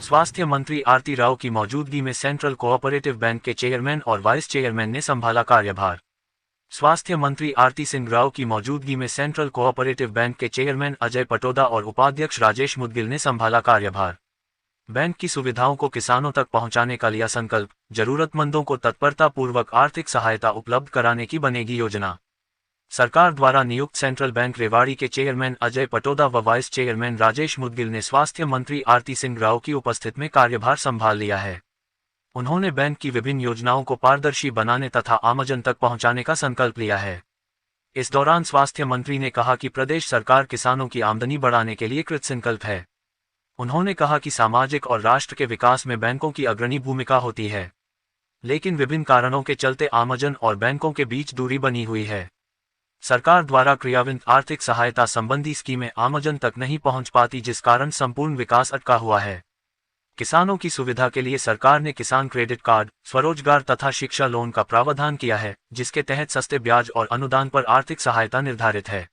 स्वास्थ्य मंत्री आरती राव की मौजूदगी में सेंट्रल कोऑपरेटिव बैंक के चेयरमैन और वाइस चेयरमैन ने संभाला कार्यभार। स्वास्थ्य मंत्री आरती सिंह राव की मौजूदगी में सेंट्रल कोऑपरेटिव बैंक के चेयरमैन अजय पटोदा और उपाध्यक्ष राजेश मुदगिल ने संभाला कार्यभार। बैंक की सुविधाओं को किसानों तक पहुंचाने का लिया संकल्प, जरूरतमंदों को तत्परतापूर्वक आर्थिक सहायता उपलब्ध कराने की बनेगी योजना। सरकार द्वारा नियुक्त सेंट्रल बैंक रेवाड़ी के चेयरमैन अजय पटोदा व वाइस चेयरमैन राजेश मुदगिल ने स्वास्थ्य मंत्री आरती सिंह राव की उपस्थिति में कार्यभार संभाल लिया है। उन्होंने बैंक की विभिन्न योजनाओं को पारदर्शी बनाने तथा आमजन तक पहुंचाने का संकल्प लिया है। इस दौरान स्वास्थ्य मंत्री ने कहा कि प्रदेश सरकार किसानों की आमदनी बढ़ाने के लिए कृतसंकल्प है। उन्होंने कहा कि सामाजिक और राष्ट्र के विकास में बैंकों की अग्रणी भूमिका होती है, लेकिन विभिन्न कारणों के चलते आमजन और बैंकों के बीच दूरी बनी हुई है। सरकार द्वारा क्रियान्वित आर्थिक सहायता संबंधी स्कीमें आमजन तक नहीं पहुंच पाती, जिस कारण संपूर्ण विकास अटका हुआ है। किसानों की सुविधा के लिए सरकार ने किसान क्रेडिट कार्ड, स्वरोजगार तथा शिक्षा लोन का प्रावधान किया है, जिसके तहत सस्ते ब्याज और अनुदान पर आर्थिक सहायता निर्धारित है।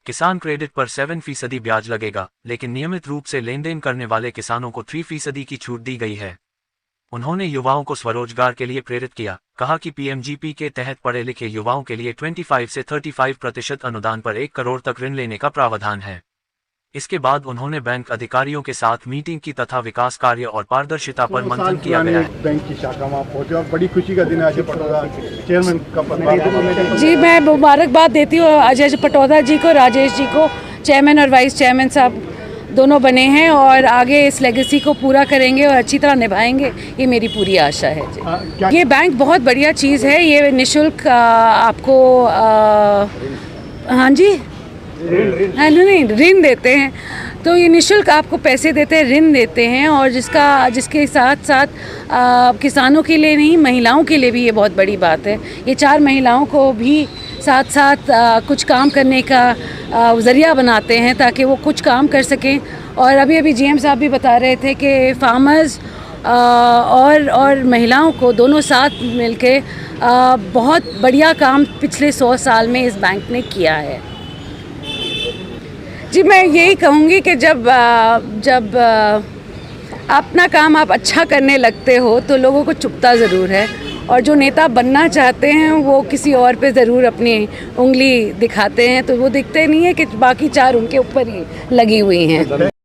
किसान क्रेडिट पर 7% ब्याज लगेगा, लेकिन नियमित रूप से लेन देन करने वाले किसानों को 3% की छूट दी गई है। उन्होंने युवाओं को स्वरोजगार के लिए प्रेरित किया, कहा कि पीएमजीपी के तहत पढ़े लिखे युवाओं के लिए 25 से 35% अनुदान पर 1 करोड़ तक ऋण लेने का प्रावधान है। इसके बाद उन्होंने बैंक अधिकारियों के साथ मीटिंग की तथा विकास कार्य और पारदर्शिता पर मंथन किया गया है। बैंक की शाखा वहाँ पहुंचे और बड़ी खुशी का दिन है। अजय पटोदा चेयरमैन का पद। जी, मैं मुबारकबाद देती हूँ अजय पटोदा जी को, राजेश जी को, चेयरमैन और वाइस चेयरमैन साहब दोनों बने हैं और आगे इस लेगेसी को पूरा करेंगे और अच्छी तरह निभाएंगे, ये मेरी पूरी आशा है जी। ये बैंक बहुत बढ़िया चीज़ है। ये निःशुल्क आपको हाँ जी नहीं ऋण देते हैं, तो ये निःशुल्क आपको पैसे देते हैं, ऋण देते हैं, और जिसके साथ साथ किसानों के लिए नहीं, महिलाओं के लिए भी ये बहुत बड़ी बात है। ये 4 महिलाओं को भी साथ साथ कुछ काम करने का ज़रिया बनाते हैं ताकि वो कुछ काम कर सकें। और अभी जीएम साहब भी बता रहे थे कि फार्मर्स और महिलाओं को दोनों साथ मिलके बहुत बढ़िया काम पिछले 100 साल में इस बैंक ने किया है। जी, मैं यही कहूँगी कि जब अपना काम आप अच्छा करने लगते हो तो लोगों को चुभता ज़रूर है, और जो नेता बनना चाहते हैं वो किसी और पे ज़रूर अपनी उंगली दिखाते हैं, तो वो दिखते नहीं है कि बाकी 4 उनके ऊपर ही लगी हुई हैं।